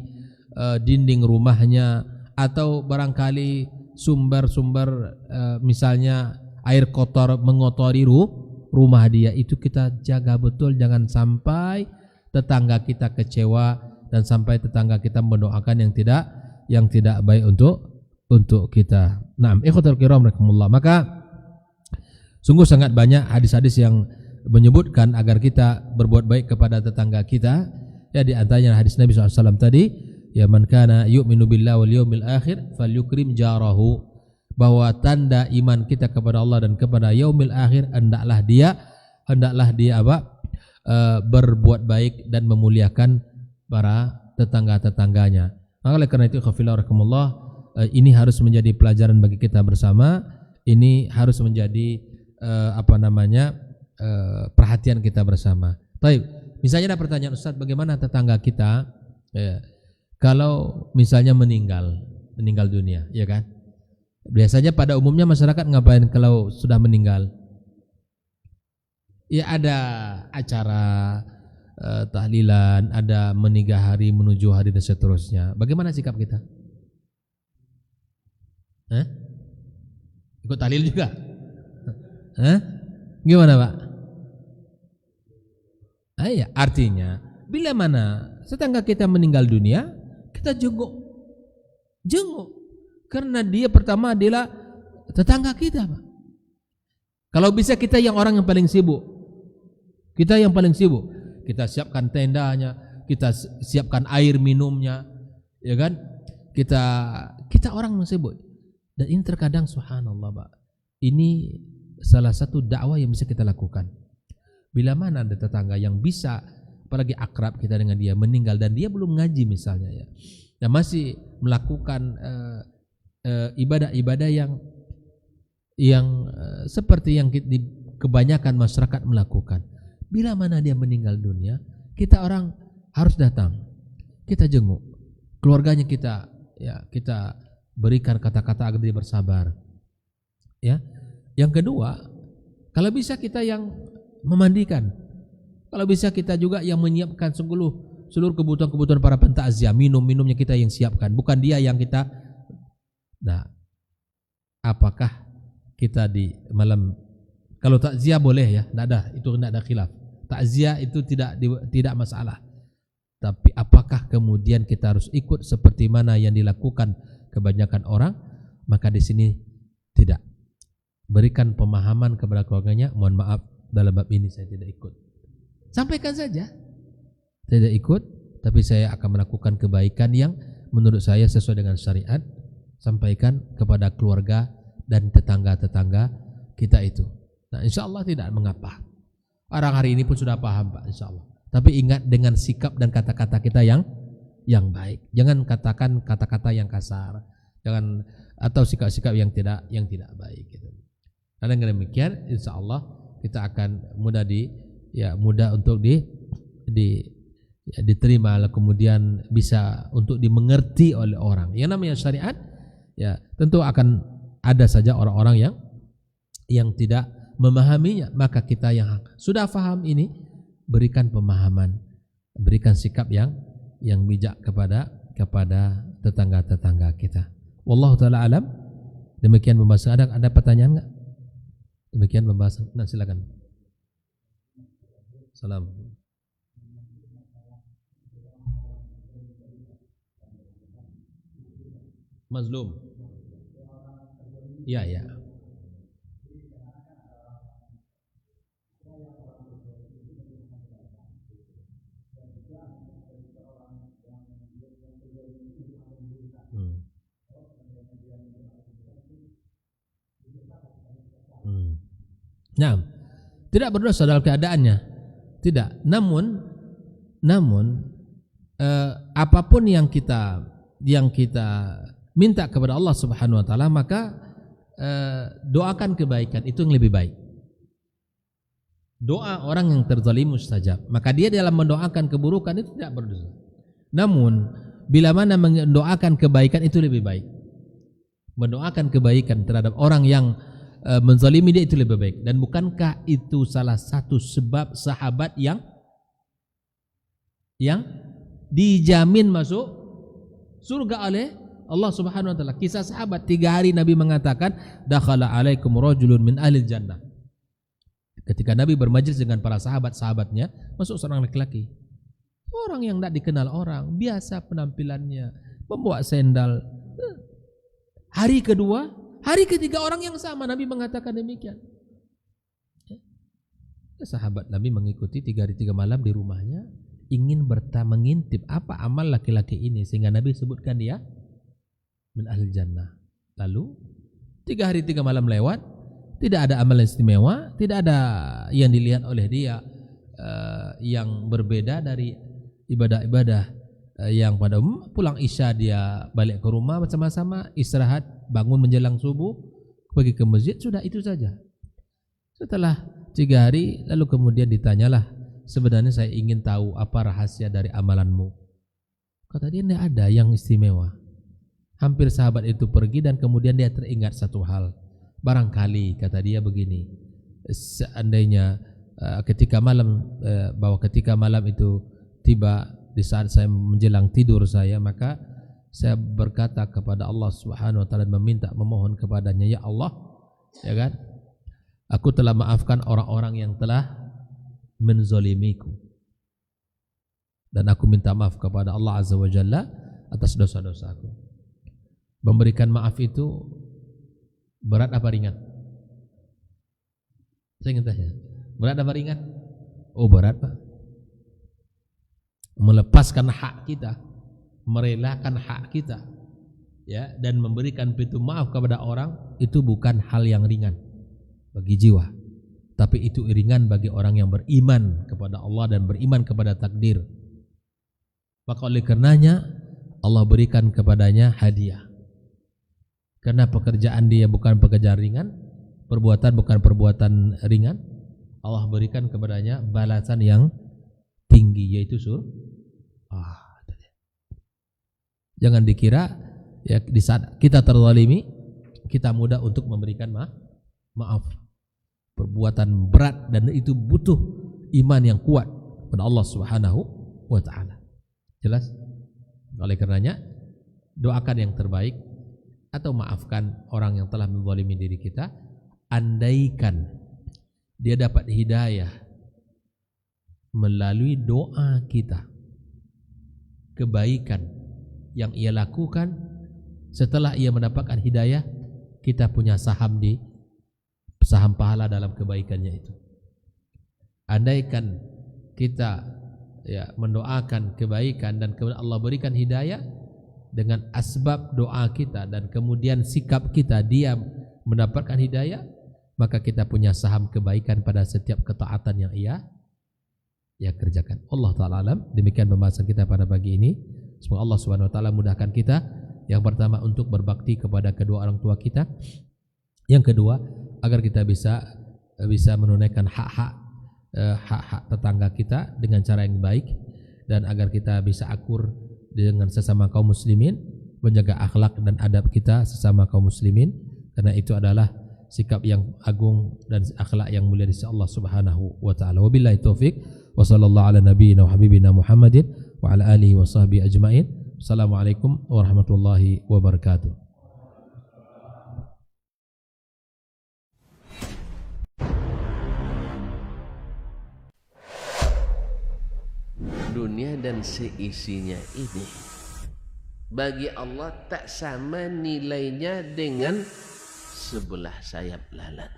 dinding rumahnya, atau barangkali sumber-sumber misalnya air kotor mengotori rumah dia. Itu kita jaga betul, jangan sampai tetangga kita kecewa dan sampai tetangga kita mendoakan yang tidak baik untuk kita. Naam, ikhwatul kiram rahimakumullah. Maka sungguh sangat banyak hadis-hadis yang menyebutkan agar kita berbuat baik kepada tetangga kita. Ya, di antaranya hadis Nabi SAW tadi, ya man kana yu'minu billahi wal yawmil akhir falyukrim jarahu, bahwa tanda iman kita kepada Allah dan kepada yaumil akhir hendaklah dia berbuat baik dan memuliakan para tetangga-tetangganya. Maka oleh karena itu khafillah rahimakumullah, ini harus menjadi pelajaran bagi kita bersama. Ini harus menjadi perhatian kita bersama. Baik, misalnya ada pertanyaan, Ustaz, bagaimana tetangga kita kalau misalnya meninggal dunia, ya kan? Biasanya pada umumnya masyarakat ngapain kalau sudah meninggal? Ya ada acara tahlilan, ada meninggal hari menuju hari dan seterusnya. Bagaimana sikap kita? Ikut tahlil juga? Gimana, Pak? Ya, artinya bila mana tetangga kita meninggal dunia, kita jenguk. Karena dia pertama adalah tetangga kita, Pak. Kalau bisa kita orang yang paling sibuk. Kita siapkan tendanya, kita siapkan air minumnya, ya kan? Kita orang yang sibuk. Dan ini terkadang subhanallah, Pak. Ini salah satu dakwah yang bisa kita lakukan. Bila mana ada tetangga yang bisa, apalagi akrab kita dengan dia, meninggal dan dia belum ngaji misalnya, ya, dan masih melakukan ibadah-ibadah yang seperti yang kebanyakan masyarakat melakukan. Bila mana dia meninggal dunia, kita orang harus datang, kita jenguk keluarganya, kita berikan kata-kata agar dia bersabar. Ya, yang kedua, kalau bisa kita yang memandikan, kalau bisa kita juga yang menyiapkan seluruh kebutuhan para pentakziah, minumnya kita yang siapkan, bukan dia yang kita. Nah, apakah kita di malam, kalau takziah boleh ya, tidak ada khilaf. Takziah itu tidak masalah. Tapi apakah kemudian kita harus ikut seperti mana yang dilakukan kebanyakan orang? Maka di sini tidak. Berikan pemahaman kepada keluarganya, mohon maaf dalam bab ini saya tidak ikut. Sampaikan saja, saya tidak ikut, tapi saya akan melakukan kebaikan yang menurut saya sesuai dengan syariat. Sampaikan kepada keluarga dan tetangga-tetangga kita itu. Nah, insya Allah tidak mengapa. Orang hari ini pun sudah paham, Pak, insya Allah. Tapi ingat dengan sikap dan kata-kata kita yang baik. Jangan katakan kata-kata yang kasar, jangan, atau sikap-sikap yang tidak baik. Gitu. Karena dengan demikian, insya Allah kita akan mudah untuk diterima, kemudian bisa untuk dimengerti oleh orang. Yang namanya syariat, ya tentu akan ada saja orang-orang yang tidak memahaminya. Maka kita yang sudah paham ini, berikan pemahaman, berikan sikap yang bijak kepada tetangga-tetangga kita. Wallahu taala alam. Demikian pembahasan. Ada pertanyaan enggak? Demikian pembahasan. Nah, silakan. Salam. Mazlum. Ya. Nah, tidak berdosa dalam keadaannya, tidak. Namun apapun yang kita minta kepada Allah Subhanahu Wa Taala, maka doakan kebaikan, itu yang lebih baik. Doa orang yang terzalim mustajab, maka dia dalam mendoakan keburukan itu tidak berdosa. Namun bila mana mendoakan kebaikan itu lebih baik. Mendoakan kebaikan terhadap orang yang menzalimi dia itu lebih baik. Dan bukankah itu salah satu sebab sahabat yang dijamin masuk surga oleh Allah Subhanahu Wa Taala? Kisah sahabat, 3 hari Nabi mengatakan dakhala alaikum rajulun min ahli jannah. Ketika Nabi bermajlis dengan para sahabat-sahabatnya, masuk seorang laki-laki, orang yang tidak dikenal orang, biasa penampilannya, membawa sendal. Hari kedua, hari ketiga orang yang sama Nabi mengatakan demikian. Sahabat Nabi mengikuti 3 hari 3 malam di rumahnya, ingin mengintip apa amal laki-laki ini sehingga Nabi sebutkan dia min ahli jannah. Lalu 3 hari 3 malam lewat, tidak ada amal istimewa, tidak ada yang dilihat oleh dia yang berbeda dari ibadah-ibadah yang pada pulang isya dia balik ke rumah bersama-sama, istirahat, bangun menjelang subuh, pergi ke masjid, sudah itu saja. Setelah 3 hari lalu kemudian ditanyalah, sebenarnya saya ingin tahu apa rahasia dari amalanmu. Kata dia, tidak ada yang istimewa. Hampir sahabat itu pergi dan kemudian dia teringat satu hal. Barangkali kata dia begini, seandainya ketika malam itu tiba di saat saya menjelang tidur saya, maka saya berkata kepada Allah Subhanahu wa taala, memohon kepadanya, ya Allah, ya kan, aku telah maafkan orang-orang yang telah menzalimiku, dan aku minta maaf kepada Allah Azza wa Jalla atas dosa-dosaku. Memberikan maaf itu berat apa ringan? Saya ingin tanya, berat apa ringan? Oh, berat, Pak. Melepaskan hak kita, merelakan hak kita, ya, dan memberikan pintu maaf kepada orang itu bukan hal yang ringan bagi jiwa, tapi itu ringan bagi orang yang beriman kepada Allah dan beriman kepada takdir. Maka oleh karenanya Allah berikan kepadanya hadiah, karena pekerjaan dia bukan pekerjaan ringan, perbuatan bukan perbuatan ringan. Allah berikan kepadanya balasan yang tinggi, yaitu surga. Jangan dikira ya di saat kita terzalimi kita mudah untuk memberikan maaf. Perbuatan berat dan itu butuh iman yang kuat pada Allah Subhanahu wa taala. Jelas? Oleh karenanya doakan yang terbaik atau maafkan orang yang telah menzalimi diri kita, andaikan dia dapat hidayah melalui doa kita, kebaikan yang ia lakukan setelah ia mendapatkan hidayah, kita punya saham pahala dalam kebaikannya itu. Andaikan kita ya mendoakan kebaikan dan kemudian Allah berikan hidayah dengan asbab doa kita dan kemudian sikap kita dia mendapatkan hidayah, maka kita punya saham kebaikan pada setiap ketaatan yang ia kerjakan. Allah Ta'ala alam. Demikian pembahasan kita pada pagi ini. Semoga Allah Subhanahu wa taala mudahkan kita, yang pertama untuk berbakti kepada kedua orang tua kita, yang kedua agar kita bisa menunaikan hak-hak tetangga kita dengan cara yang baik, dan agar kita bisa akur dengan sesama kaum muslimin, menjaga akhlak dan adab kita sesama kaum muslimin, karena itu adalah sikap yang agung dan akhlak yang mulia di sisi Allah Subhanahu wa taala. Wabillahi taufik wa sallallahu ala nabiyyina wa habibina Muhammadin wa ala alihi wa sahbihi ajma'in. Assalamualaikum warahmatullahi wabarakatuh. Dunia dan seisinya ini bagi Allah tak sama nilainya dengan sebelah sayap lalat.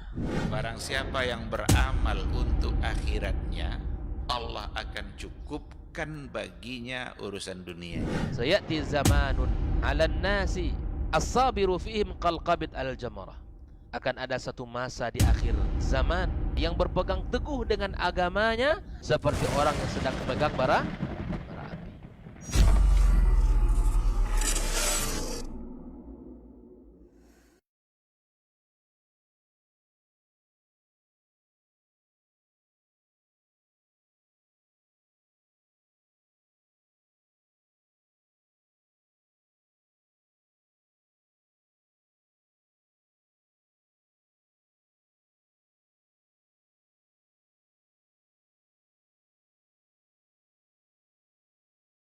Barang siapa yang beramal untuk akhiratnya, Allah akan cukupkan baginya urusan dunia. Sayati zamanun 'alan nasi as-sabiru fihim qalqabit al-jamarah. Akan ada satu masa di akhir zaman yang berpegang teguh dengan agamanya seperti orang yang sedang memegang bara